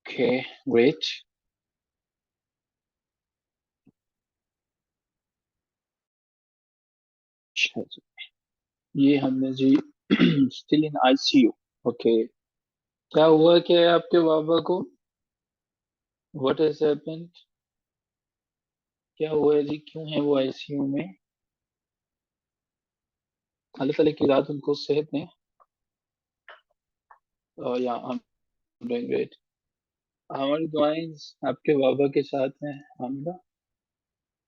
Okay, great. अच्छा जी, ये हमने जी स्टिल इन आईसीयू। ओके, क्या हुआ क्या है आपके बाबा को? What has happened? क्या हुआ है जी, क्यों है वो आईसीयू में? अल्लाह ताला की रात उनको सेहत में। या हम डूइंग ग्रेट। हमारी दुआएं आपके बाबा के साथ हैं। हम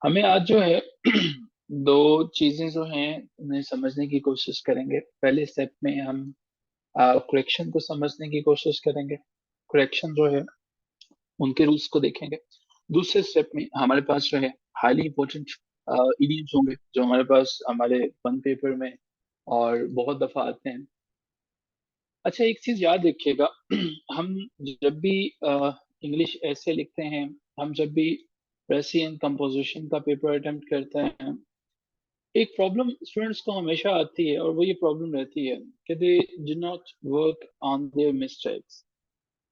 हमें आज जो है दो चीजें जो हैं उन्हें समझने की कोशिश करेंगे। पहले स्टेप में हम करेक्शन को समझने की कोशिश करेंगे। करेक्शन जो है उनके रूल्स को देखेंगे। दूसरे स्टेप में हमारे पास जो है हाईली इंपॉर्टेंट इडियम्स होंगे जो हमारे पास हमारे वन पेपर में और बहुत दफा आते हैं। अच्छा, एक चीज याद रखिएगा हम जब भी इंग्लिश ऐसे लिखते हैं, हम जब भी रसियन कंपोजिशन का पेपर अटेम्प्ट करते हैं, एक प्रॉब्लम स्टूडेंट्स को हमेशा आती है और वो ये प्रॉब्लम रहती है कि they do not work on their mistakes.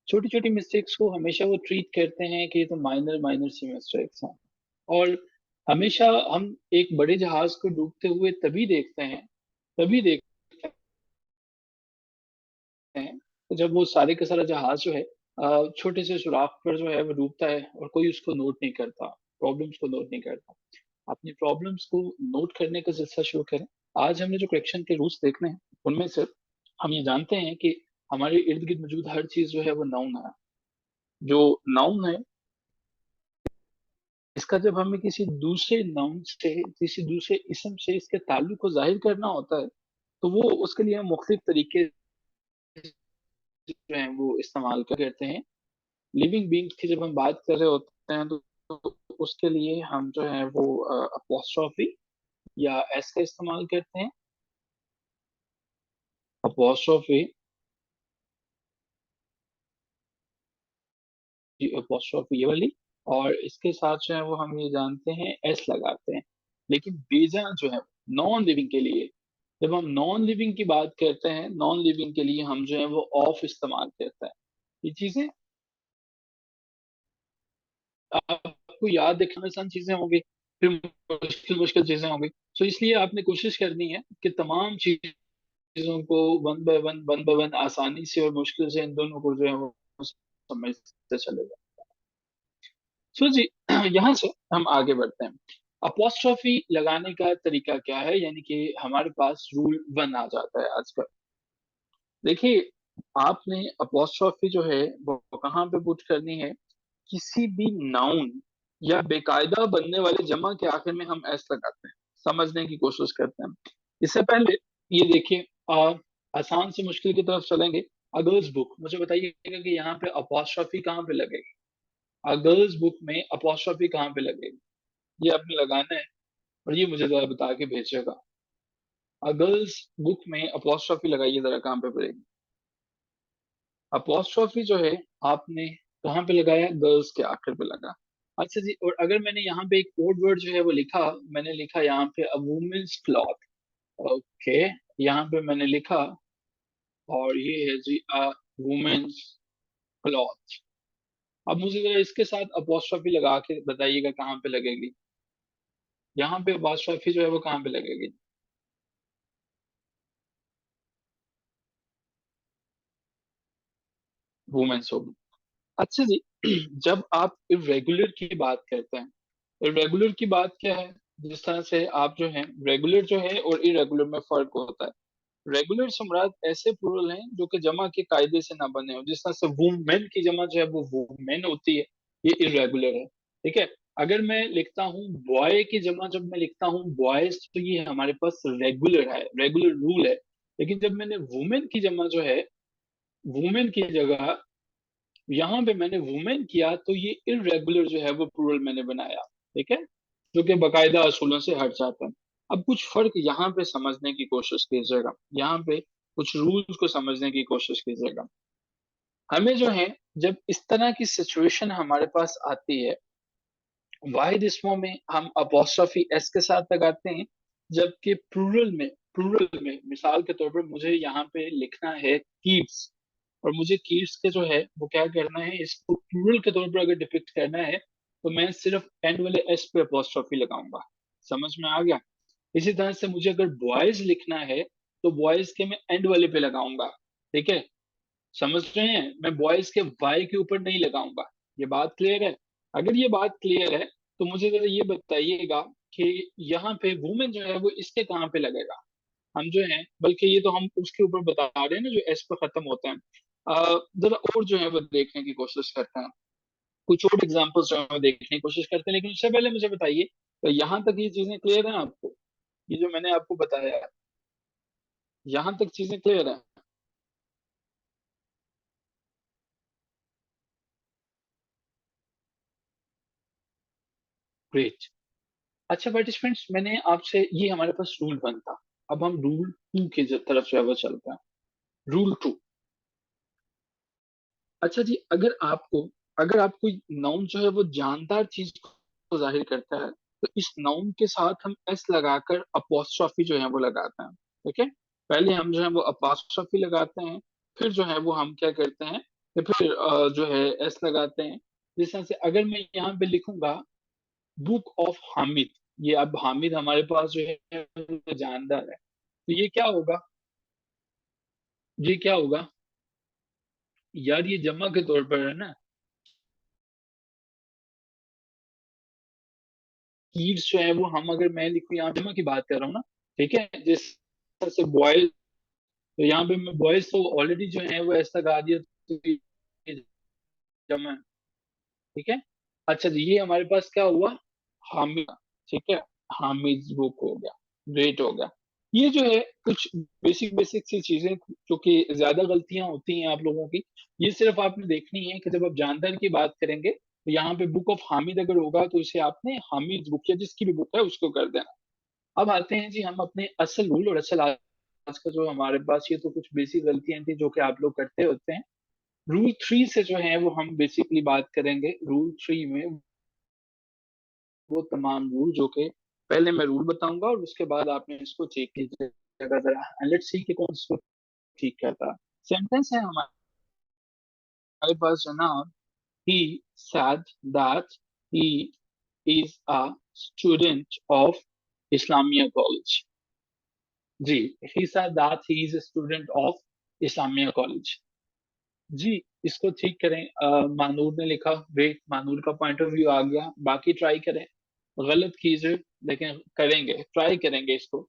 छोटी छोटी मिस्टेक्स को हमेशा वो ट्रीट करते हैं कि ये तो माइनर माइनर सी मिस्टेक्स हैं। और हमेशा हम एक बड़े जहाज को डूबते हुए तभी देखते हैं तो जब वो सारे का सारा जहाज जो है छोटे से सुराख पर जो है वो डूबता है और कोई उसको नोट नहीं करता, प्रॉब्लम्स को नोट नहीं करता। अपनी प्रॉब्लम्स को नोट करने का सिलसिला शुरू करें। आज हमने जो करेक्शन के रूल्स देखने हैं उनमें से हम ये जानते हैं कि हमारे इर्द गिर्द मौजूद हर चीज जो है वो नाउन है। जो नाउन है, इसका जब हमें किसी दूसरे नाउन से, किसी दूसरे इसम से इसके ताल्लुक को जाहिर करना होता है तो वो उसके लिए हम मुख्तलिफ तरीके जो हैं वो इस्तेमाल करते हैं। लिविंग बींग्स की जब हम बात कर रहे होते हैं तो उसके लिए हम जो है वो अपोस्ट्रॉफी या एस का इस्तेमाल करते हैं। अपोस्ट्रॉफी, अपोस्ट्रॉफी ये वाली, और इसके साथ जो है वो हम ये जानते हैं एस लगाते हैं। लेकिन बेजा जो है नॉन लिविंग के लिए, जब हम नॉन लिविंग की बात करते हैं, नॉन लिविंग के लिए हम जो है वो ऑफ इस्तेमाल करते हैं। ये चीजें आपको याद रखने में आसान चीजें होंगी, फिर मुश्किल मुश्किल चीजें होंगी। तो इसलिए आपने कोशिश करनी है कि तमाम चीजों को वन बाय वन आसानी से और मुश्किल से इन दोनों को जो है वो समझते चले जाए। सो जी यहाँ से हम आगे बढ़ते हैं। अपोस्ट्रोफी लगाने का तरीका क्या है, यानी कि हमारे पास रूल वन आ जाता है आजकल। देखिए, आपने अपोस्ट्रोफी जो है वो कहाँ पे पुट करनी है? किसी भी नाउन या बेकायदा बनने वाले जमा के आखिर में हम एस लगाते हैं। समझने की कोशिश करते हैं। इससे पहले ये देखिए, आसान से मुश्किल की तरफ चलेंगे। अ गर्ल्स बुक, मुझे बताइएगा कि यहाँ पे अपोस्ट्रोफी कहाँ पे लगेगी? अ गर्ल्स बुक में अपोस्ट्रोफी कहाँ पे लगेगी? ये आपने लगाना है और ये मुझे जरा बता के भेजिएगा। अ गर्ल्स बुक में अपोस्ट्रोफी लगाइए जरा, कहाँ पे पड़ेगी? अपोस्ट्रोफी जो है आपने कहाँ पे लगाया? गर्ल्स के आखिर पे लगा। अच्छा जी, और अगर मैंने यहाँ पे एक कोड वर्ड जो है वो लिखा, मैंने लिखा यहाँ पे अ वुमेन्स क्लॉथ। ओके, यहाँ पे मैंने लिखा और ये है जी अ वुमेन्स क्लॉथ। अब मुझे जरा इसके साथ अपोस्ट्रोफी लगा के बताइएगा कहाँ पे लगेगी। यहाँ पे अपोस्ट्रोफी जो है वो कहाँ पे लगेगी? वुमेन्स होगी। अच्छा जी, जब आप इरेगुलर की बात करते हैं, इरेगुलर की बात क्या है? जिस तरह से आप जो है रेगुलर जो है और इरेगुलर में फर्क होता है। रेगुलर से मुराद ऐसे प्लूरल हैं जो कि जमा के कायदे से ना बने हो। जिस तरह से वुमेन की जमा जो है वो वुमेन होती है, ये इरेगुलर है। ठीक है। अगर मैं लिखता हूँ बॉय की जमा, जब मैं लिखता हूँ बॉयज, तो ये हमारे पास रेगुलर है, रेगुलर रूल है। लेकिन जब मैंने वुमेन की जमा जो है, वुमेन की जगह यहाँ पे मैंने वुमेन किया, तो ये इरेगुलर जो है वो प्लूरल मैंने बनाया। ठीक है, जो कि बाकायदा असूलों से हट जाता है। अब कुछ फर्क यहाँ पे समझने की कोशिश कीजिएगा, यहाँ पे कुछ रूल्स को समझने की कोशिश कीजिएगा। हमें जो है, जब इस तरह की सिचुएशन हमारे पास आती है, वाहिद इसमों में हम अपोस्ट्रोफी एस के साथ लगाते हैं। जबकि प्लूरल में, मिसाल के तौर पर मुझे यहाँ पे लिखना है कीप्स, और मुझे कीट्स के जो है वो क्या करना है, इसको प्लूरल के तौर पर अगर डिपिक्ट करना है तो मैं सिर्फ एंड वाले एस पे अपोस्ट्रोफी लगाऊंगा। समझ में आ गया? इसी तरह से मुझे अगर बॉयज लिखना है तो बॉयज के मैं एंड वाले पे लगाऊंगा। ठीक है, समझ रहे हैं? मैं बॉयज के वाई के ऊपर नहीं लगाऊंगा। ये बात क्लियर है? अगर ये बात क्लियर है तो मुझे जरा ये बताइएगा कि यहाँ पे वुमेन जो है वो इसके कहाँ पे लगेगा। हम जो है, बल्कि ये तो हम उसके ऊपर बता रहे हैं ना जो एस पर खत्म होते हैं। जरा और जो है वो देखने की कोशिश करते हैं, कुछ और एग्जाम्पल्स जो है वो देखने की कोशिश करते हैं। लेकिन उससे पहले मुझे बताइए, तो यहाँ तक ये चीजें क्लियर है आपको? ये जो मैंने आपको बताया है, यहाँ तक चीजें क्लियर है? ग्रेट। अच्छा पार्टिसिपेंट्स, मैंने आपसे, ये हमारे पास रूल वन था, अब हम रूल टू की तरफ जो है वो चलते हैं। Rule two. अच्छा जी, अगर आप कोई नाउन जो है वो जानदार चीज को जाहिर करता है तो इस नाउन के साथ हम एस लगाकर अपोस्ट्रॉफी जो है वो लगाते हैं। ठीक है, पहले हम जो है वो अपोस्ट्रॉफी लगाते हैं, फिर जो है वो हम क्या करते हैं, फिर जो है एस लगाते हैं। जिस तरह से अगर मैं यहाँ पे लिखूंगा बुक ऑफ हामिद, ये अब हामिद हमारे पास जो है वो जानदार है, तो ये क्या होगा? ये क्या होगा यार? ये जमा के तौर पर है ना। कीड्स जो है वो हम, अगर मैं लिखूं, यहाँ जमा की बात कर रहा हूँ ना। ठीक है, जिस तरह से बॉयज, तो यहाँ पे मैं बॉयज तो ऑलरेडी जो है वो ऐसा गा दिया, तो ये जमा है। ठीक है। अच्छा जी, ये हमारे पास क्या हुआ? हामिद। ठीक है, हामिद बुक हो गया, ग्रेट हो गया। ये जो है कुछ बेसिक बेसिक सी चीजें जो कि ज्यादा गलतियां होती हैं आप लोगों की, ये सिर्फ आपने देखनी है कि जब आप जानदार की बात करेंगे तो यहाँ पे बुक ऑफ हामिद अगर होगा तो इसे आपने हामिद बुक या जिसकी भी बुक है उसको कर देना। अब आते हैं जी हम अपने असल रूल, और असल आज का जो हमारे पास, ये तो कुछ बेसिक गलतियां थी जो कि आप लोग करते होते हैं। रूल थ्री से जो है वो हम बेसिकली बात करेंगे। रूल थ्री में वो तमाम रूल जो कि, पहले मैं रूल बताऊंगा और उसके बाद आपने इसको चेक कीजिएगा जरा, लेट्स सी कि कौन इसको ठीक कहता है। सेंटेंस है हमारे पास जनाब, he said that he is a student of Islamia College। Ji, he said that he is a student of Islamia College। जी, इसको ठीक करें। मानूर ने लिखा, वे मानूर का पॉइंट ऑफ व्यू आ गया, बाकी ट्राई करें। गलत कीजिए, लेकिन करेंगे, ट्राई करेंगे इसको।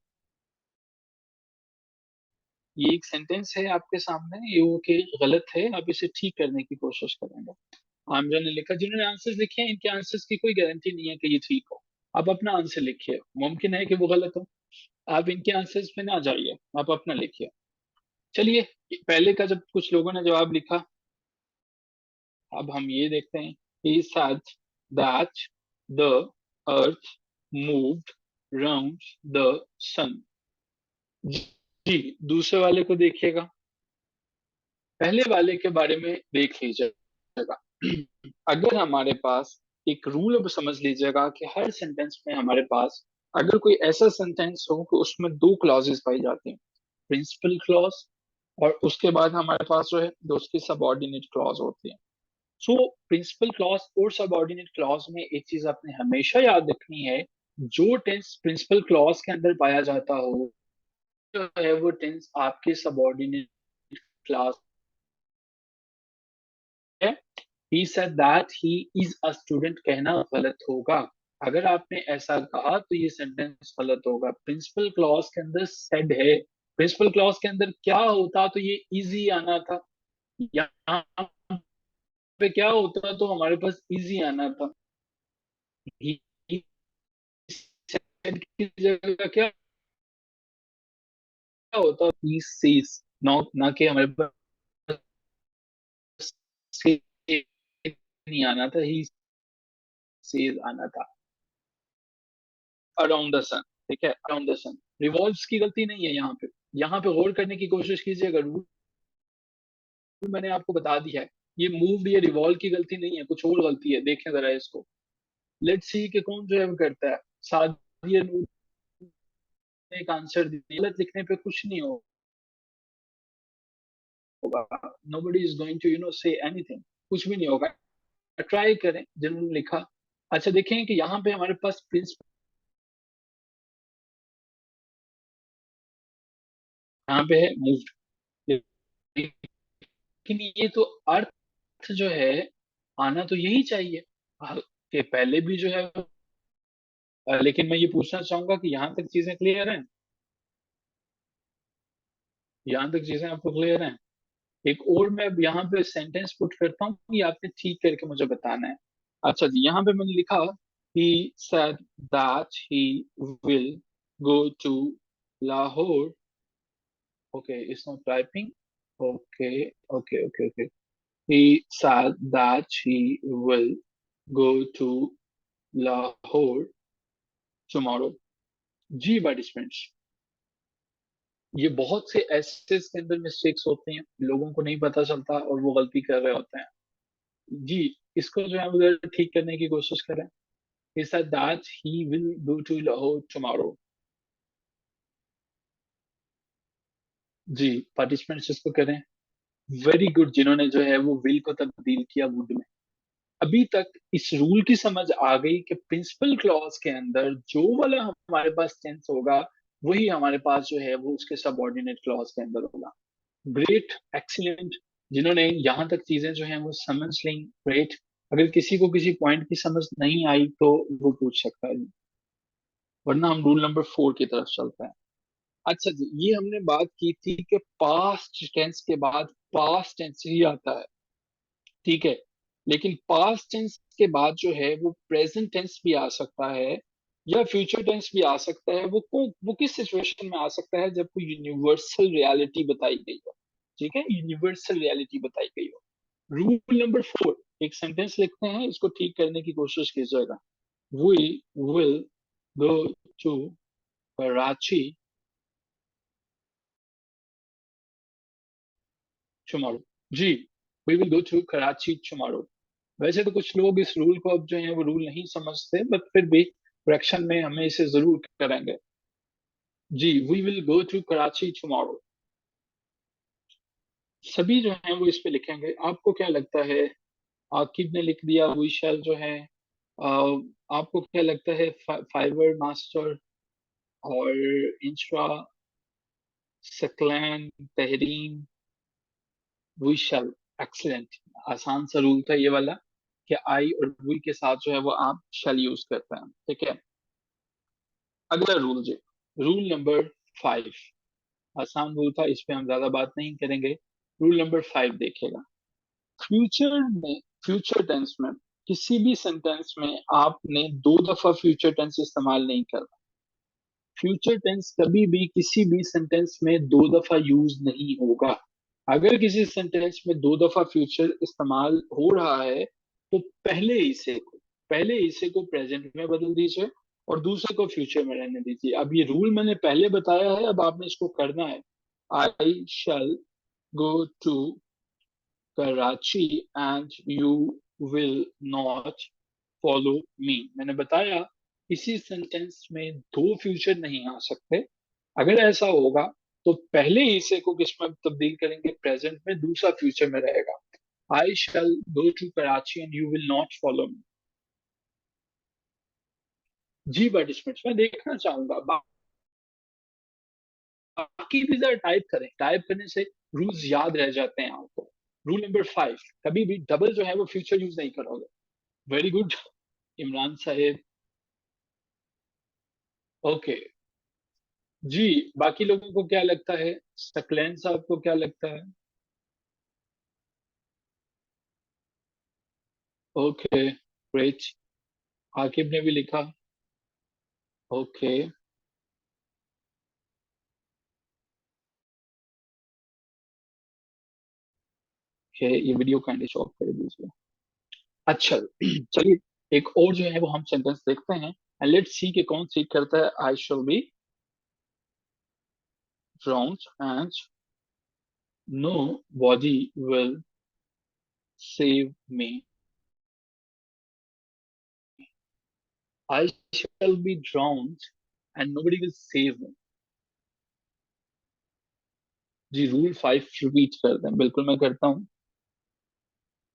ये एक सेंटेंस है आपके सामने, ये वो कि गलत है, आप इसे ठीक करने की कोशिश करेंगे। आमजा ने लिखा, जिन्होंने आंसर्स लिखे हैं इनके आंसर्स की कोई गारंटी नहीं है कि ये ठीक हो। आप अपना आंसर लिखिए, मुमकिन है कि वो गलत हो, आप इनके आंसर्स पे ना जाइए, आप अपना लिखिए। चलिए, पहले का जब कुछ लोगों ने जवाब लिखा, अब हम ये देखते हैं। He said that the earth moved round the sun। जी, दूसरे वाले को देखिएगा, पहले वाले के बारे में देख लीजिएगा। अगर हमारे पास एक रूल, अब समझ लीजिएगा कि हर सेंटेंस में हमारे पास अगर कोई ऐसा सेंटेंस हो कि उसमें दो क्लॉजेस पाई जाती हैं, प्रिंसिपल क्लॉज, और उसके बाद हमारे पास जो है दो उसकी सबऑर्डिनेट क्लॉज होती है। सो प्रिंसिपल क्लॉज और सबऑर्डिनेट क्लॉज में एक चीज आपने हमेशा याद रखनी है, जो टेंस प्रिंसिपल क्लॉज के अंदर पाया जाता हो, जो है वो टेंस आपके सबऑर्डिनेट क्लॉज है। he said that he is a student कहना गलत होगा। अगर आपने ऐसा कहा तो ये सेंटेंस गलत होगा। प्रिंसिपल क्लॉज के अंदर said है, प्रिंसिपल क्लॉज के अंदर क्या होता तो ये इजी आना था, यहाँ पे क्या होता तो हमारे पास इजी आना था। he said की जगह क्या होता, he says, ना ना कि हमारे पास say नहीं आना था, he says आना था। अराउंड द सन, ठीक है, अराउंड द सन। रिवॉल्व्स की गलती नहीं है यहाँ पे, यहाँ पे गौर करने की कोशिश कीजिएगा। रूल मैंने आपको बता दिया है, ये मूव ये रिवॉल्व की गलती नहीं है, कुछ और गलती है, देखें जरा इसको। लेट्स सी कि कौन जो है वो करता है। सादिया नूर ने एक आंसर दिया, गलत लिखने पे कुछ नहीं हो, होगा, nobody is going to say anything, कुछ भी नहीं होगा। ट्राई करें जिन्होंने लिखा। अच्छा देखें कि यहाँ पे हमारे पास प्रिंसिपल, यहाँ पे है मूव्ड, लेकिन ये तो अर्थ जो है आना तो यही चाहिए कि पहले भी जो है। लेकिन मैं ये पूछना चाहूंगा कि यहाँ तक चीजें क्लियर हैं? यहाँ तक चीजें आपको क्लियर हैं? एक और मैं अब यहाँ पे सेंटेंस पुट करता हूँ, ये आपने ठीक करके मुझे बताना है। अच्छा जी, यहाँ पे मैंने लिखा, he said that he will go to Lahore. Okay, it's not typing. Okay, okay, okay, okay. He said that he will go to Lahore tomorrow. जी पार्टिसिपेंट्स, ये बहुत से ऐसे इसके अंदर मिस्टेक्स होते हैं, लोगों को नहीं पता चलता और वो गलती कर रहे होते हैं। जी, इसको जो है वो ठीक करने की कोशिश करें। He said that he will go to Lahore tomorrow. जी, पार्टिसिपेंट्स इसको करें। वेरी गुड, जिन्होंने जो है वो विल को तब्दील किया वुड में। अभी तक इस रूल की समझ आ गई कि प्रिंसिपल क्लॉज के अंदर जो वाला हमारे पास टेंस होगा वही हमारे पास जो है वो उसके सबऑर्डिनेट क्लॉज के अंदर होगा। ग्रेट, एक्सीलेंट, जिन्होंने यहाँ तक चीजें जो है वो समझ ली, ग्रेट। अगर किसी को किसी पॉइंट की समझ नहीं आई तो वो पूछ सकता है, वरना हम रूल नंबर 4 की तरफ चलते हैं। अच्छा जी, ये हमने बात की थी कि पास्ट टेंस के बाद पास्ट टेंस ही आता है, ठीक है। लेकिन पास्ट टेंस के बाद जो है वो प्रेजेंट टेंस भी आ सकता है या फ्यूचर टेंस भी आ सकता है। वो किस सिचुएशन में आ सकता है? जब कोई यूनिवर्सल रियलिटी बताई गई हो, ठीक है, यूनिवर्सल रियलिटी बताई गई हो। रूल नंबर 4, एक सेंटेंस लिखते हैं, इसको ठीक करने की कोशिश कीजिएगा। We will go to Karachi tomorrow. जी, we will go to Karachi tomorrow. वैसे तो कुछ लोग इस रूल को अब जो है वो रूल नहीं समझते, बट फिर भी करेक्शन में हमें इसे जरूर करेंगे। जी, we will go to Karachi tomorrow. सभी जो है वो इस पे लिखेंगे। आपको क्या लगता है? आकिब ने लिख दिया वी शैल जो है। अ, आपको क्या लगता है? फाइवर मास्टर और इंश्रा, Saqlain, Tehreen, we shall. Excellent. आसान सा रूल था ये वाला कि आई और वी के साथ जो है वो आप शैल यूज करते हैं, ठीक है। अगला रूल जी, रूल नंबर 5। आसान रूल था, इस पे हम ज्यादा बात नहीं करेंगे। रूल नंबर 5 देखिएगा। फ्यूचर में, फ्यूचर टेंस में किसी भी सेंटेंस में आपने 2 दफा फ्यूचर टेंस इस्तेमाल नहीं करना। फ्यूचर टेंस कभी भी किसी भी सेंटेंस में 2 दफा यूज नहीं होगा। अगर किसी सेंटेंस में 2 दफा फ्यूचर इस्तेमाल हो रहा है तो पहले हिस्से को प्रेजेंट में बदल दीजिए और दूसरे को फ्यूचर में रहने दीजिए। अब ये रूल मैंने पहले बताया है, अब आपने इसको करना है। I shall go to Karachi and you will not follow me. मैंने बताया किसी सेंटेंस में 2 फ्यूचर नहीं आ सकते। अगर ऐसा होगा तो पहले हिस्से को किस में तब्दील करेंगे? प्रेजेंट में, दूसरा फ्यूचर में रहेगा। I shall go to Karachi and you will not follow me. जी पार्टिसिपेंट्स, मैं देखना चाहूंगा बाकी भी जरा टाइप करें। टाइप करने से रूल्स याद रह जाते हैं आपको। रूल नंबर 5, कभी भी डबल जो है वो फ्यूचर यूज नहीं करोगे। वेरी गुड, इमरान साहेब। ओके जी, बाकी लोगों को क्या लगता है? सकलैन साहब को क्या लगता है? Okay, great. आकिब ने भी लिखा। ओके, ये वीडियो काइंडली ऑफ कर दीजिए। अच्छा चलिए, एक और जो है वो हम सेंटेंस देखते हैं एंड लेट्स सी कि कौन सीख करता है। I shall be drowned and nobody will save me. I shall be drowned and nobody will save me. जी रूल 5 रिपीट कर दें, बिल्कुल मैं करता हूँ।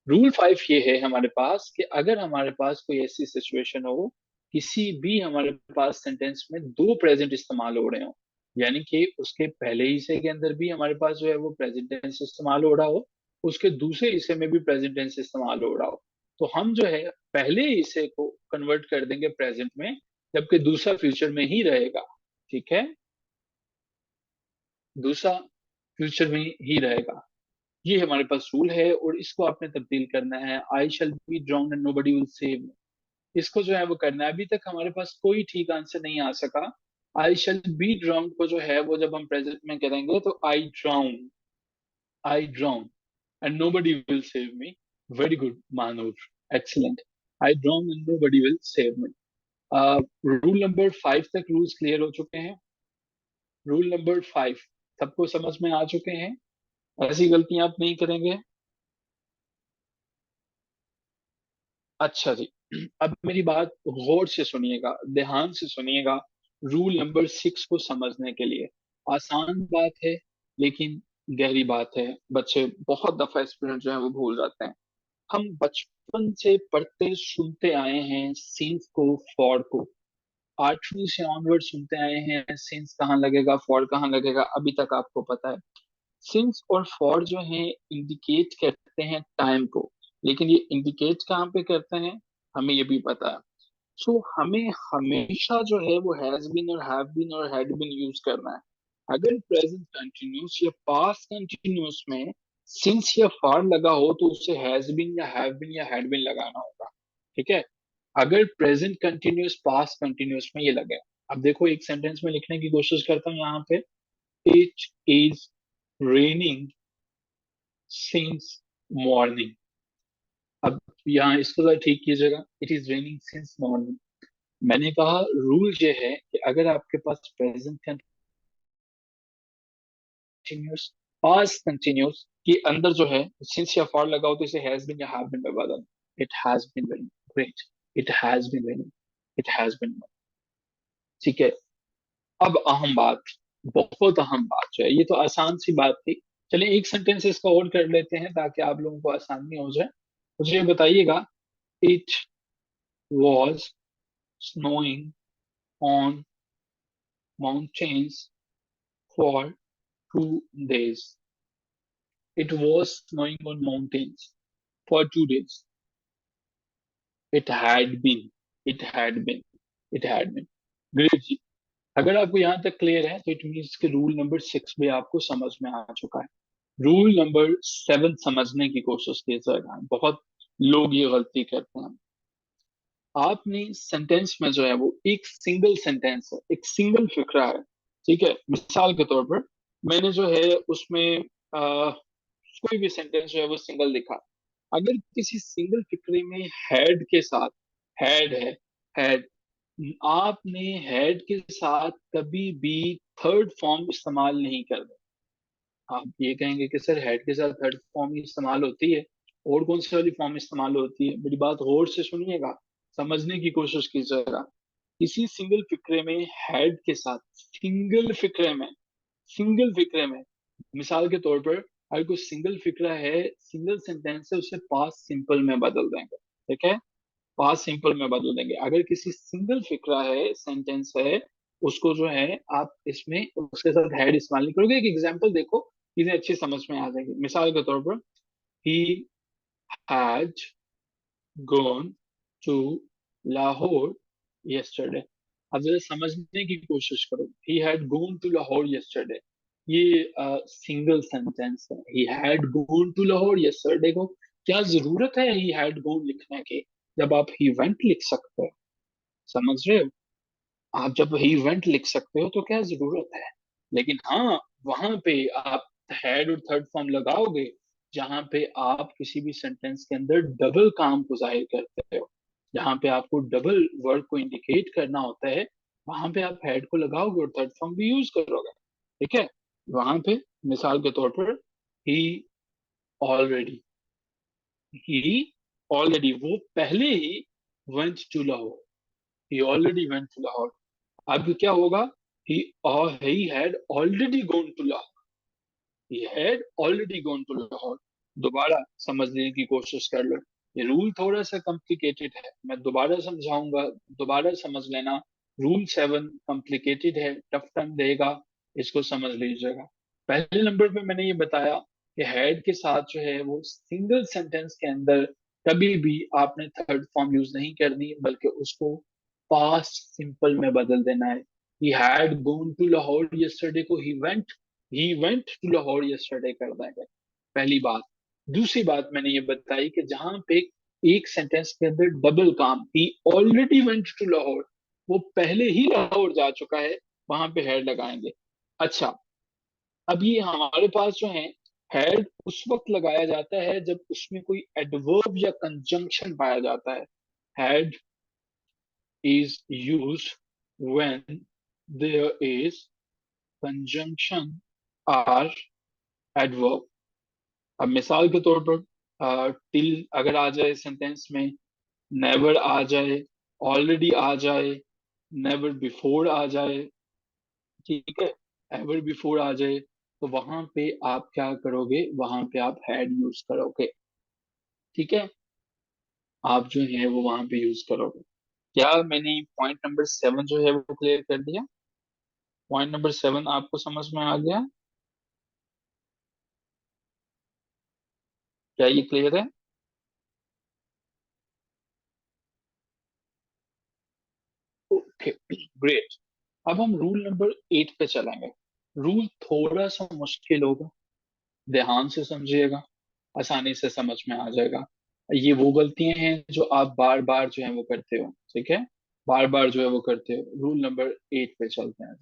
रूल 5 ये है हमारे पास कि अगर हमारे पास कोई ऐसी सिचुएशन हो, किसी भी हमारे पास सेंटेंस में दो प्रेजेंट इस्तेमाल हो रहे हो, यानी कि उसके पहले हिस्से के अंदर भी हमारे पास जो है वो प्रेजेंट टेंस इस्तेमाल हो रहा हो, उसके दूसरे हिस्से में भी प्रेजेंट टेंस इस्तेमाल हो रहा हो, तो हम जो है पहले हिस्से को कन्वर्ट कर देंगे प्रेजेंट में, जबकि दूसरा फ्यूचर में ही रहेगा। ठीक है, दूसरा फ्यूचर में ही रहेगा। ये हमारे पास रूल है और इसको आपने तब्दील करना है। I shall be drowned and nobody will save me, इसको जो है वो करना है। अभी तक हमारे पास कोई ठीक आंसर नहीं आ सका। आई शैल बी ड्राउंड को जो है वो जब हम प्रेजेंट में करेंगे तो I drown and nobody will save me. Very good Manoor, excellent. I drown and nobody will save me. Rule number 5 तक रूल्स क्लियर हो चुके हैं। रूल नंबर 5 सबको समझ में आ चुके हैं, ऐसी गलतियां आप नहीं करेंगे। अच्छा जी, अब मेरी बात गौर से सुनिएगा, ध्यान से सुनिएगा, रूल नंबर 6 को समझने के लिए। आसान बात है लेकिन गहरी बात है। बच्चे बहुत दफा इस पर जो है वो भूल जाते हैं। हम बचपन से पढ़ते सुनते आए हैं सीन्स को, फॉर को। 8वीं से ऑनवर्ड सुनते आए हैं सिंस कहाँ लगेगा, फॉर कहाँ लगेगा, अभी तक आपको पता है। सिंस और फॉर जो है इंडिकेट करते हैं टाइम को, लेकिन ये इंडिकेट कहाँ पे करते हैं हमें ये भी पता है। सो हमें हमेशा जो है वो हैज बीन और हैव बीन और हैड बीन यूज करना है। अगर प्रेजेंट कंटिन्यूस या पास्ट कंटिन्यूस में सिंस या फॉर लगा हो तो उसे हैज बीन या हैव बीन या हैड बीन लगाना होगा। ठीक है, अगर प्रेजेंट कंटिन्यूस पास्ट कंटिन्यूस में ये लगे। अब देखो एक सेंटेंस में लिखने की कोशिश करता हूँ यहाँ पे। It is raining since morning. अब यहाँ इसको जरा ठीक कीजिएगा, it is raining since morning. मैंने कहा रूल ये है कि अगर आपके पास प्रेजेंट कंटिन्यूस पास्ट कंटिन्यूस के अंदर जो है सिंस या फॉर लगा हो तो इसे हैज बीन या हैव बीन में बदल। It has been raining, great. It has been raining, it has been. ठीक है, अब अहम बात, बहुत अहम बात जो है, ये तो आसान सी बात थी। चलिए एक सेंटेंस इसका और कर लेते हैं ताकि आप लोगों को आसानी हो जाए। मुझे ये बताइएगा, it was snowing on mountains for 2 days. It was snowing on mountains for 2 days. It had been. It had been. It had been. Great जी, अगर आपको यहाँ तक क्लियर है तो इट मीन्स के रूल नंबर 6 भी आपको समझ में आ चुका है। रूल नंबर 7 समझने की कोशिश कीजिएगा, बहुत लोग ये गलती करते हैं। आपने सेंटेंस में जो है वो एक सिंगल सेंटेंस है, एक सिंगल फिक्रा है। ठीक है, मिसाल के तौर पर मैंने जो है उसमें कोई भी सेंटेंस जो है वो सिंगल लिखा। अगर किसी सिंगल फिक्रे में हैड के साथ, हैड है, हैड, आपने हैड के साथ कभी भी थर्ड फॉर्म इस्तेमाल नहीं करना। आप ये कहेंगे कि सर हेड के साथ थर्ड फॉर्म ही इस्तेमाल होती है, और कौन सी वाली फॉर्म इस्तेमाल होती है? मेरी बात गौर से सुनिएगा, समझने की कोशिश कीजिएगा। इसी सिंगल फिक्रे में हेड के साथ, सिंगल फिक्रे में मिसाल के तौर पर अगर कोई सिंगल फिक्रा है, सिंगल सेंटेंस है, उसे पास्ट सिंपल में बदल देंगे। ठीक है, पास्ट सिंपल में बदल देंगे। अगर किसी सिंगल फिक्रा है, सेंटेंस है, उसको जो है आप इसमें उसके साथ हेड इस्तेमाल नहीं करोगे। एक एग्जांपल देखो, चीजें अच्छी समझ में आ जाएगी। मिसाल के तौर पर he has gone to Lahore yesterday. अब जरा समझने की कोशिश करो, he had gone to Lahore yesterday, ये सिंगल सेंटेंस है। He had gone to Lahore yesterday को क्या जरूरत है ही हैड गॉन लिखने की, जब आप ही वेंट लिख सकते हो? समझ रहे हो? आप जब ही वेंट लिख सकते हो तो क्या जरूरत है? लेकिन हाँ, वहां पे आप हैड और थर्ड फॉर्म लगाओगे जहां पे आप किसी भी सेंटेंस के अंदर डबल काम को जाहिर करते हो, जहां पे आपको डबल वर्ड को इंडिकेट करना होता है, वहां पे आप हैड को लगाओगे और थर्ड फॉर्म भी यूज करोगे। ठीक है, वहां पे मिसाल के तौर पर ही ऑलरेडी, ही ऑलरेडी, वो पहले ही went to Lahore, he already went to Lahore. अब क्या होगा? he he had already gone to Lahore, he had already gone to Lahore. दोबारा समझने की कोशिश कर लो, ये रूल थोड़ा सा कॉम्प्लिकेटेड है, मैं दोबारा समझाऊंगा, दोबारा समझ लेना। रूल 7 कॉम्प्लिकेटेड है, टफ टाइम देगा, इसको समझ लीजिएगा। पहले नंबर पे मैंने ये बताया कि हैड के साथ जो है वो सिंगल सेंटेंस के अंदर कभी भी आपने थर्ड फॉर्म यूज नहीं करनी, बल्कि उसको पास्ट सिंपल में बदल देना है। he had gone to Lahore yesterday को he went to Lahore yesterday कर देंगे, पहली बात। दूसरी बात मैंने ये बताई कि जहां पे एक सेंटेंस के अंदर डबल काम, he already went to Lahore, वो पहले ही लाहौर जा चुका है, वहां पे हैड लगाएंगे। अच्छा, अब ये हमारे पास जो है हैड उस वक्त लगाया जाता है जब उसमें कोई एडवर्ब या कंजंक्शन पाया जाता है। Had is used when there is conjunction or adverb। अब मिसाल के तौर पर टिल अगर आ जाए सेंटेंस में, नेवर आ जाए, ऑलरेडी आ जाए, नेवर बिफोर आ जाए, ठीक है, एवर बिफोर आ जाए, तो वहां पे आप क्या करोगे, वहां पे आप हैड यूज करोगे, ठीक है, आप जो है वो वहां पे यूज करोगे। क्या मैंने पॉइंट नंबर 7 जो है वो क्लियर कर दिया? पॉइंट नंबर 7 आपको समझ में आ गया? क्या ये क्लियर है? Okay, great. अब हम रूल नंबर 8 पे चलेंगे। रूल थोड़ा सा मुश्किल होगा, ध्यान से समझिएगा, आसानी से समझ में आ जाएगा। ये वो गलतियां हैं जो आप बार बार जो है वो करते हो, ठीक है, बार बार जो है वो करते हो। रूल नंबर 8 पे चलते हैं।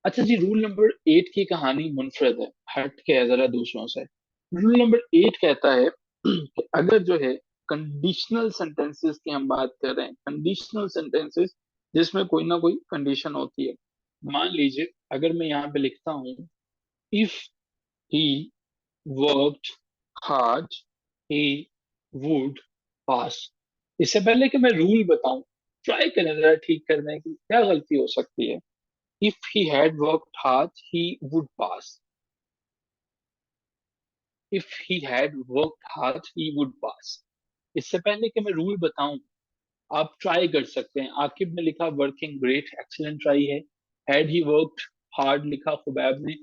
अच्छा जी, रूल नंबर 8 की कहानी मुनफरद है, हट के है जरा दूसरों से। रूल नंबर 8 कहता है कि अगर जो है कंडीशनल सेंटेंसेस की हम बात कर रहे हैं, कंडीशनल सेंटेंसेस जिसमें कोई ना कोई कंडीशन होती है। मान लीजिए अगर मैं यहाँ पे लिखता हूँ, if he worked hard he would पास। इससे पहले कि मैं रूल बताऊं, ट्राई करें जरा ठीक करने की क्या गलती हो सकती है। If he had worked hard, he would pass. If he had worked hard, he would pass. इससे पहले कि मैं रूल बताऊं, आप ट्राई कर सकते हैं। आकिब ने लिखा वर्किंग ग्रेट, एक्सीलेंट ट्राई है। हैड ही वर्कड हार्ड लिखा खुबैब ने,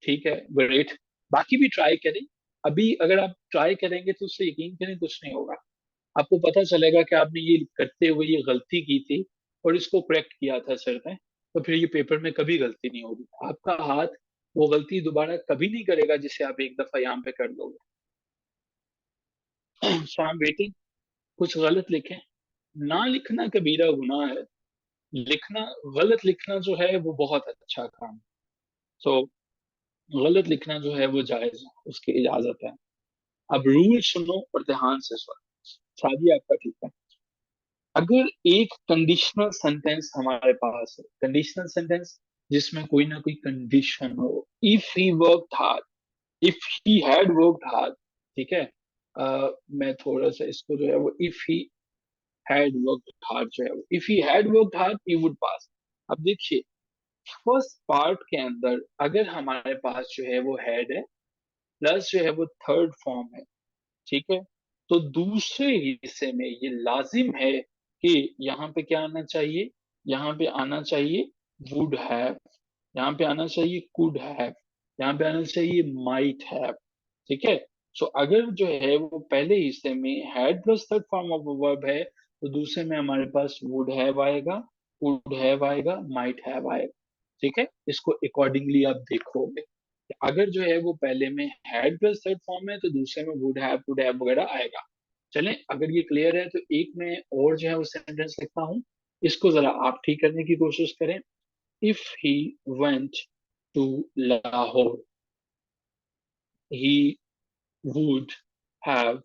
ठीक है, ग्रेट। बाकी भी ट्राई करें। अभी अगर आप ट्राई करेंगे तो उससे यकीन करें कुछ नहीं होगा, आपको पता चलेगा कि आपने ये करते हुए ये गलती की थी और इसको करेक्ट किया था सर ने, तो फिर ये पेपर में कभी गलती नहीं होगी। आपका हाथ वो गलती दोबारा कभी नहीं करेगा जिसे आप एक दफा यहाँ पे कर दोगे। सो आई एम वेटिंग, कुछ गलत लिखें। ना लिखना कबीरा गुनाह है, लिखना, गलत लिखना जो है वो बहुत अच्छा काम। सो गलत लिखना जो है वो जायज है, उसकी इजाजत है। अब रूल सुनो और ध्यान से सुनो, शादी आपका ठीक है। अगर एक कंडीशनल सेंटेंस हमारे पास है, कंडीशनल सेंटेंस जिसमें कोई ना कोई कंडीशन हो, if he work hard, if he had work hard, ठीक है, मैं थोड़ा सा इसको जो है वो if he had work hard जो है वो, if he had work hard he would पास। अब देखिए, फर्स्ट पार्ट के अंदर अगर हमारे पास जो है वो हैड है, प्लस जो है वो थर्ड फॉर्म है, ठीक है, तो दूसरे हिस्से में ये लाजिम है कि यहाँ पे क्या आना चाहिए, यहाँ पे आना चाहिए वुड हैव, यहाँ पे आना चाहिए कुड हैव, यहाँ पे आना चाहिए माइट हैव, ठीक है। सो अगर जो है वो पहले हिस्से में had plus third form of verb है, तो दूसरे में हमारे पास वुड हैव आएगा, कुड हैव आएगा, माइट हैव आएगा, ठीक है। इसको अकॉर्डिंगली आप देखोगे, अगर जो है वो पहले में हैड प्लस थर्ड फॉर्म है तो दूसरे में वुड हैव कुड हैव वगैरह आएगा। चलें, अगर ये क्लियर है तो एक में और जो है वो सेंटेंस लिखता हूं, इसको जरा आप ठीक करने की कोशिश करें। If he went to Lahore he would have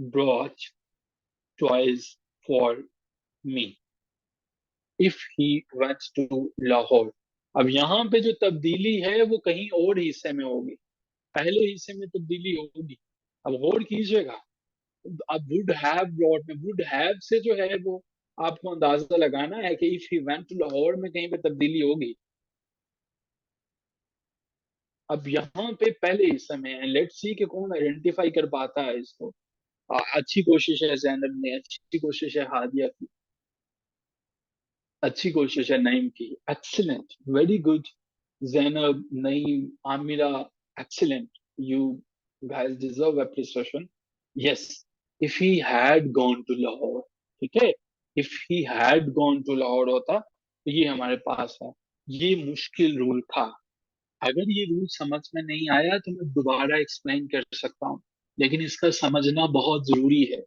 brought toys for me. If he went to Lahore, अब यहाँ पे जो तब्दीली है वो कहीं और हिस्से में होगी, पहले हिस्से में तब्दीली होगी। अब गौर कीजिएगा, अब वुड हैव ब्रॉट में वुड हैव से जो है वो आपको अंदाजा लगाना है कि if he went to Lahore में कहीं पे तब्दीली होगी। अब यहाँ पे पहले हिस्से में है, लेट्स सी कि कौन आइडेंटिफाई कर पाता है इसको। अच्छी कोशिश है जैनब ने, अच्छी कोशिश है हादिया की, अच्छी कोशिश है नईम की, excellent, very good. Zainab, Naeem, Amira, excellent, you guys deserve appreciation. Yes, if he had gone to Lahore, ठीक है, if he had gone to Lahore होता तो ये हमारे पास है। ये मुश्किल रूल था। अगर ये रूल समझ में नहीं आया तो मैं दोबारा एक्सप्लेन कर सकता हूँ, लेकिन इसका समझना बहुत जरूरी है।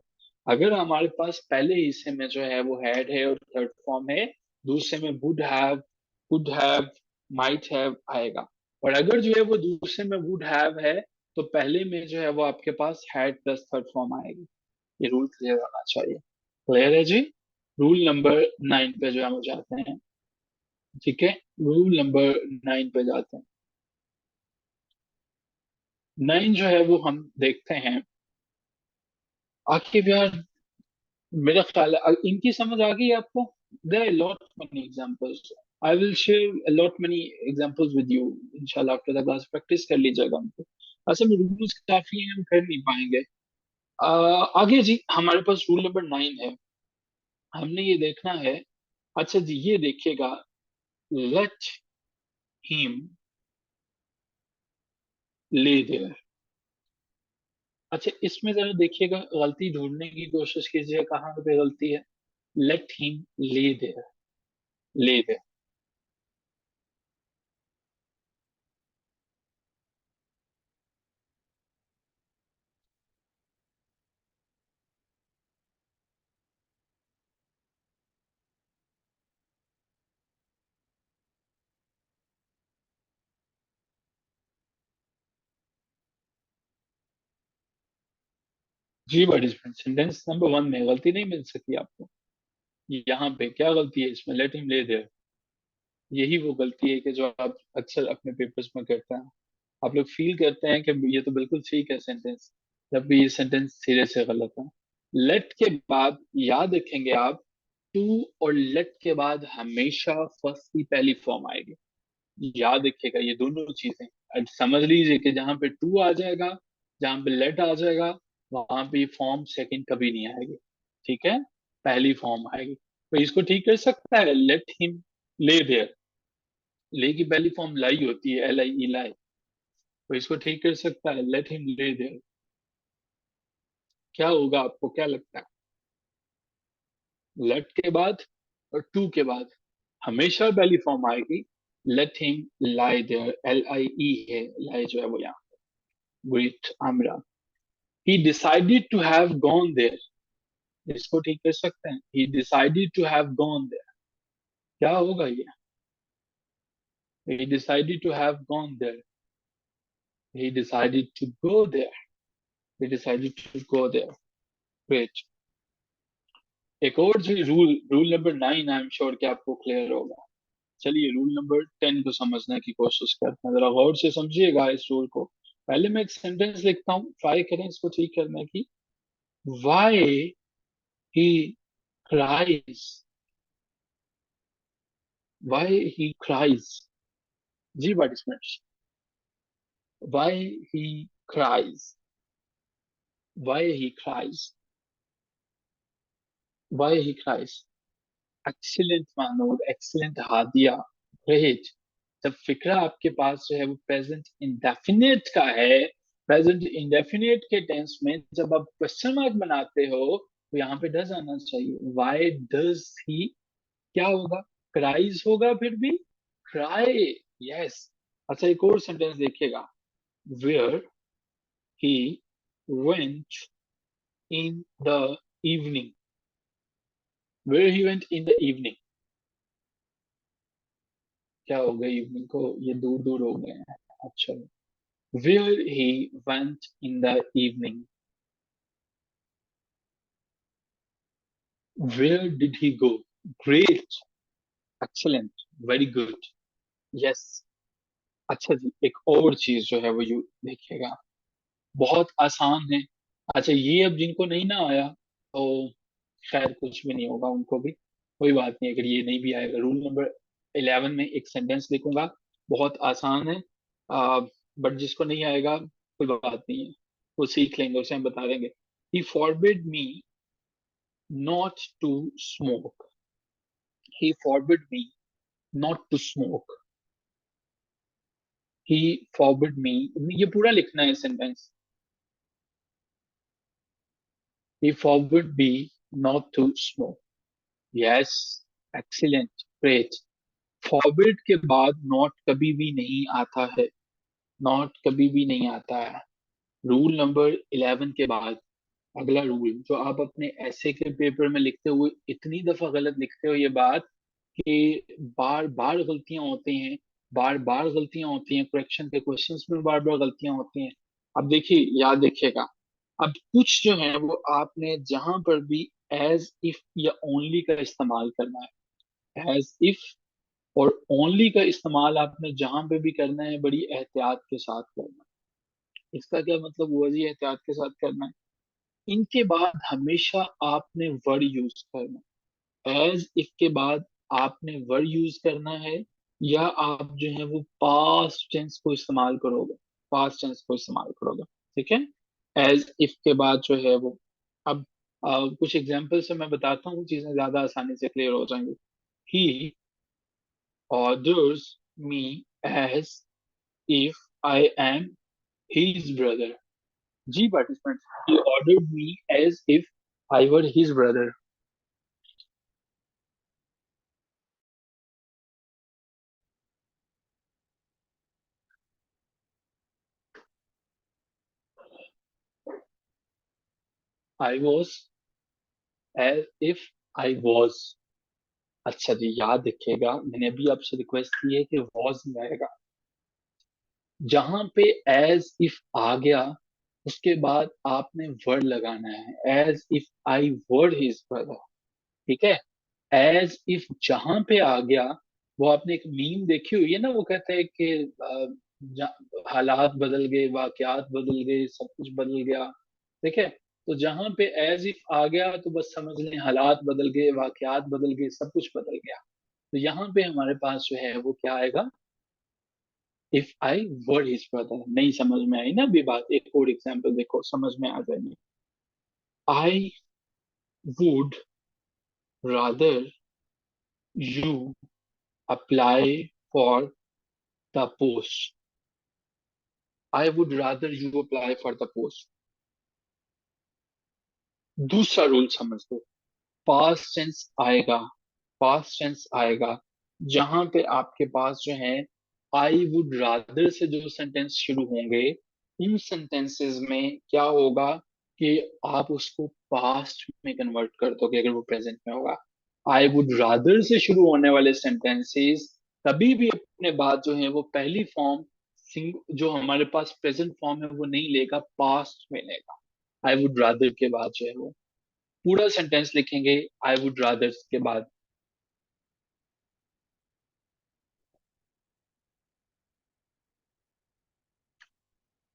अगर हमारे पास पहले हिस्से में जो है वो हैड है और थर्ड फॉर्म है, दूसरे में would have, could have, might have आएगा। और अगर जो है वो दूसरे में वुड हैव है, तो पहले में जो है वो आपके पास हैड प्लस थर्ड फॉर्म आएगी। ये रूल क्लियर होना चाहिए। क्लियर है जी? रूल नंबर 9 पे जो हम जाते हैं। ठीक है, रूल नंबर 9 पे जाते हैं। 9 जो है वो हम देखते हैं। आखिर यार, मेरा ख्याल है इनकी समझ आ गई आपको। There are lot many examples. I will share a lot many examples with you। इंशाल्लाह आफ्टर द क्लास प्रैक्टिस कर लीजिएगा उनको। असल में रूल्स काफी हैं, हम कर नहीं पाएंगे। आगे जी हमारे पास रूल नंबर 9 है। हमने ये देखना है। अच्छा जी, ये देखिएगा, लेट हिम ले देयर। अच्छा, इसमें जरा देखिएगा, गलती ढूंढने की कोशिश कीजिए कहाँ पे गलती है। Let him lay there, lay there. जी बड़ी सेंटेंस नंबर 1 में गलती नहीं मिल सकी आपको। यहाँ पे क्या गलती है इसमें, लेट हिम ले देयर। यही वो गलती है कि जो आप अक्सर अपने पेपर्स में करते हैं। आप लोग फील करते हैं कि ये तो बिल्कुल ठीक है सेंटेंस, जब भी ये सेंटेंस सिरे से गलत है। लेट के बाद याद रखेंगे आप, टू और लेट के बाद हमेशा फर्स्ट की पहली फॉर्म आएगी। याद रखिएगा ये दोनों चीजें। अब समझ लीजिए कि जहां पे टू आ जाएगा, जहां पे लेट आ जाएगा, वहां पे फॉर्म सेकंड कभी नहीं आएगी। ठीक है, पहली फॉर्म आएगी। तो इसको ठीक कर सकता है, लेट हिम ले देयर। ले की पहली फॉर्म लाई होती है, एल आई ई लाई। तो इसको ठीक कर सकता है, लेट हिम ले देयर। क्या होगा आपको क्या लगता है? लेट के बाद और टू के बाद हमेशा पहली फॉर्म आएगी, let him lie there, L I E है, लाई जो है वो यहाँ। Great Amira. He decided to have gone there। इसको ठीक कर सकते हैं, he decided to have gone there। क्या होगा ये? He decided to have gone there। He decided to go there। He decided to go there। Great। एक और जो rule, rule number 9, I am sure कि आपको क्लियर होगा। चलिए रूल नंबर 10 को समझने की कोशिश करते हैं। जरा गौर से समझिएगा इस रूल को। पहले मैं एक सेंटेंस लिखता हूँ, ट्राई करें इसको ठीक करने की। Why he cries। Why he cries। जी participants, why he cries। why he cries। why he cries। Excellent Manoor, excellent Hadia, great. जब फिक्रा आपके पास जो है वो प्रेजेंट इंडेफिनिट का है, प्रेजेंट इंडेफिनिट के टेंस में जब आप क्वेश्चन मार्क बनाते हो तो यहाँ पे डज आना चाहिए। वाई डज ही, क्या होगा? क्राइज होगा फिर भी, क्राई। यस। अच्छा, एक और सेंटेंस देखिएगा, where he went in the evening। where he went in the evening। क्या हो गया इवनिंग को, ये दूर दूर हो गए हैं। अच्छा, where he went in the evening। where did he go? great, excellent, very good। yes। अच्छा जी, एक और चीज जो है वो यू देखिएगा, बहुत आसान है। अच्छा, ये अब जिनको नहीं ना आया तो खैर कुछ भी नहीं होगा उनको भी, कोई बात नहीं अगर ये नहीं भी आएगा। रूल नंबर 11 में एक सेंटेंस लिखूंगा, बहुत आसान है। बट जिसको नहीं आएगा कोई बात नहीं है, वो सीख लेंगे, उसे हम बता देंगे। He forbid me not to smoke. He forbid me not to smoke. He forbid me, ये पूरा लिखना है sentence. He forbid me not to smoke. Yes, excellent, great. Forbid के बाद नॉट कभी भी नहीं आता है। नॉट कभी भी नहीं आता है। रूल नंबर 11 के बाद अगला रूल जो आप अपने ऐसे के पेपर में लिखते हुए इतनी दफा गलत लिखते हो, ये बात कि बार बार गलतियां होती हैं, बार बार गलतियां होती हैं, करेक्शन के क्वेश्चंस में बार बार गलतियां होती हैं। अब देखिए, याद रखिएगा, अब कुछ जो है वो आपने जहां पर भी एज इफ या ओनली का इस्तेमाल करना है। एज इफ और ओनली का इस्तेमाल आपने जहां पे भी करना है बड़ी एहतियात के साथ करना है। इसका क्या मतलब हुआ जी, एहतियात के साथ करना है? इनके बाद हमेशा आपने वर्ड यूज करना है। एज इफ के बाद आपने वर्ड यूज करना है, या आप जो है वो पास्ट टेंस को इस्तेमाल करोगे। पास्ट टेंस को इस्तेमाल करोगे, ठीक है। एज इफ के बाद जो है वो, अब कुछ एग्जाम्पल से मैं बताता हूँ, चीजें ज्यादा आसानी से क्लियर हो जाएंगी। ही orders me as if I am his brother. G participants. He ordered me as if I were his brother. I was as if I was. अच्छा जी, याद रखिएगा, मैंने अभी आपसे रिक्वेस्ट की है कि was नहीं आएगा। जहां पे एज इफ आ गया, उसके बाद आपने वर्ड लगाना है, as if I were his brother, ठीक है। एज इफ जहां पे आ गया, वो आपने एक मीम देखी हुई है ना, वो कहते हैं कि हालात बदल गए, वाकयात बदल गए, सब कुछ बदल गया, ठीक है। तो जहां पे एज इफ आ गया तो बस समझ लें हालात बदल गए, वाकयात बदल गए, सब कुछ बदल गया। तो यहाँ पे हमारे पास जो है वो क्या आएगा, if I were his brother. नहीं समझ में आई ना अभी बात? एक और एग्जाम्पल देखो, समझ में आ जाएगी। I would rather you apply for the post. I would rather you apply for the post. दूसरा रूल समझ लो, पास्ट टेंस आएगा, पास्ट टेंस आएगा जहां पे आपके पास जो है आई वुड रादर से जो सेंटेंस शुरू होंगे, इन सेंटेंसेस में क्या होगा कि आप उसको पास्ट में कन्वर्ट कर दोगे अगर वो प्रेजेंट में होगा। आई वुड रादर से शुरू होने वाले सेंटेंसेस कभी भी अपने बाद जो है वो पहली फॉर्म, जो हमारे पास प्रेजेंट फॉर्म है वो नहीं लेगा, पास्ट में लेगा। आई वुड रादर के बाद जो है वो पूरा सेंटेंस लिखेंगे आई वुड रादर के बाद।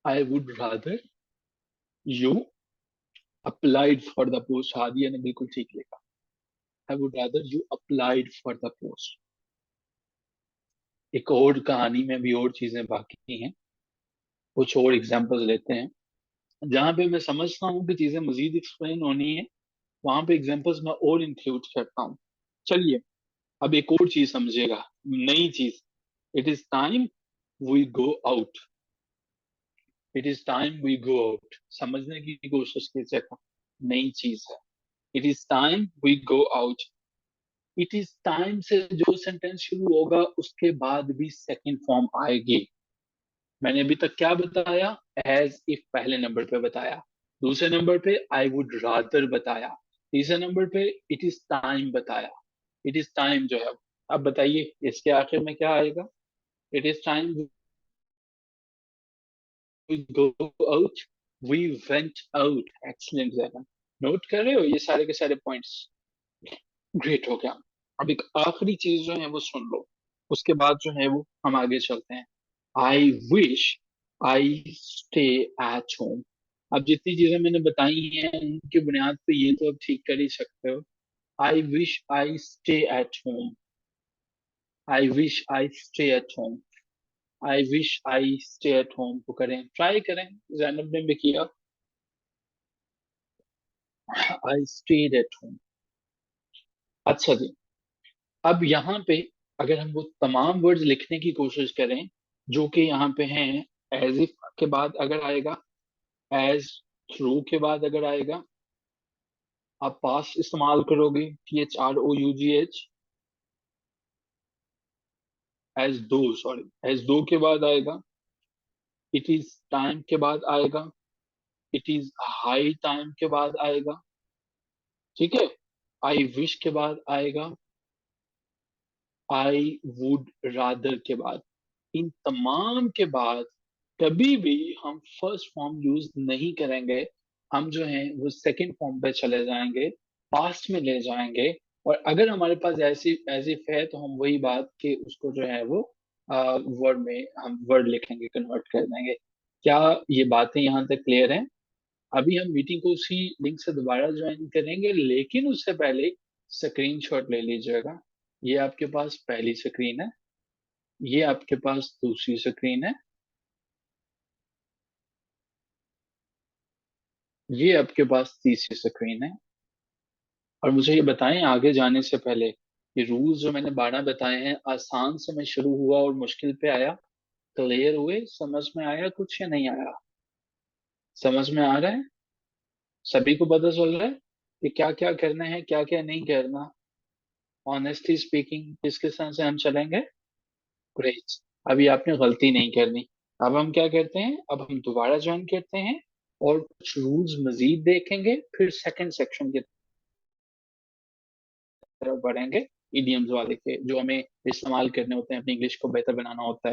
I would rather you applied for the post. Hadiya ने बिल्कुल ठीक लिखा। I would rather you applied for the post. एक और कहानी में भी और चीजें बाकी हैं, कुछ और एग्जांपल्स लेते हैं। जहां पे मैं समझता हूँ कि चीजें मजीद एक्सप्लेन होनी है, वहां पे एग्जांपल्स मैं और इंक्लूड करता हूँ। चलिए, अब एक और चीज समझिएगा, नई चीज। It is time we go out. It is time we go out, समझने की कोशिश कीजिएगा, नई चीज है। It is time we go out. It is time से जो सेंटेंस शुरू होगा उसके बाद भी सेकंड फॉर्म आएगी। मैंने अभी तक क्या बताया, एज इफ पहले नंबर पे बताया, दूसरे नंबर पे आई वुड रादर बताया, तीसरे नंबर पे इट इज टाइम बताया। इट इज टाइम जो है, अब बताइए इसके आखिर में क्या आएगा। It is time we go out, we went out. Excellent जरा, नोट कर रहे हो ये सारे के सारे पॉइंट्स? ग्रेट हो गया। अब एक आखिरी चीज जो है वो सुन लो, उसके बाद जो है वो हम आगे चलते हैं। I wish I stay at home. अब जितनी चीजें मैंने बताई हैं उनकी बुनियाद पे ये तो अब ठीक कर ही सकते हो। I wish I stay at home. I wish I stay at home. I wish I stay at home को करें, ट्राई करें। जैनब ने भी किया, आई स्टेड एट होम। अच्छा जी, अब यहाँ पे अगर हम वो तमाम वर्ड्स लिखने की कोशिश करें जो कि यहाँ पे हैं, एज इफ के बाद अगर आएगा, एज, थ्रू के बाद अगर आएगा, आप पास इस्तेमाल करोगे, THROUGH, एज दो, सॉरी, एज दो के बाद आएगा, इट इज टाइम के बाद आएगा, इट इज हाई टाइम के बाद आएगा, ठीक है। आई विश के बाद आएगा, आई वुड रादर के बाद। इन तमाम के बाद कभी भी हम फर्स्ट फॉर्म यूज नहीं करेंगे, हम जो है वो सेकंड फॉर्म पे चले जाएंगे, पास्ट में ले जाएंगे। और अगर हमारे पास ऐसी एज इफ है तो हम वही बात के उसको जो है वो वर्ड में हम वर्ड लिखेंगे, कन्वर्ट कर देंगे। क्या ये बातें यहाँ तक क्लियर हैं? अभी हम मीटिंग को उसी लिंक से दोबारा ज्वाइन करेंगे, लेकिन उससे पहले स्क्रीनशॉट ले लीजिएगा। ये आपके पास पहली स्क्रीन है, ये आपके पास दूसरी स्क्रीन है, ये आपके पास तीसरी स्क्रीन है। और मुझे ये बताएं आगे जाने से पहले, ये रूल्स जो मैंने 12 बताए हैं, आसान से में शुरू हुआ और मुश्किल पे आया, क्लियर हुए, समझ में आया कुछ या नहीं आया? समझ में आ रहा है? सभी को पता चल रहा है कि क्या क्या करना है, क्या क्या नहीं करना? ऑनेस्टली स्पीकिंग किसके साथ से हम चलेंगे? ग्रेट। अभी आपने गलती नहीं करनी। अब हम क्या करते हैं, अब हम दोबारा ज्वाइन करते हैं और कुछ रूल्स मजीद देखेंगे, फिर सेकंड सेक्शन की तरफ बढ़ेंगे, इडियम्स वाले के, जो हमें इस्तेमाल करने होते हैं अपनी इंग्लिश को बेहतर बनाना होता है।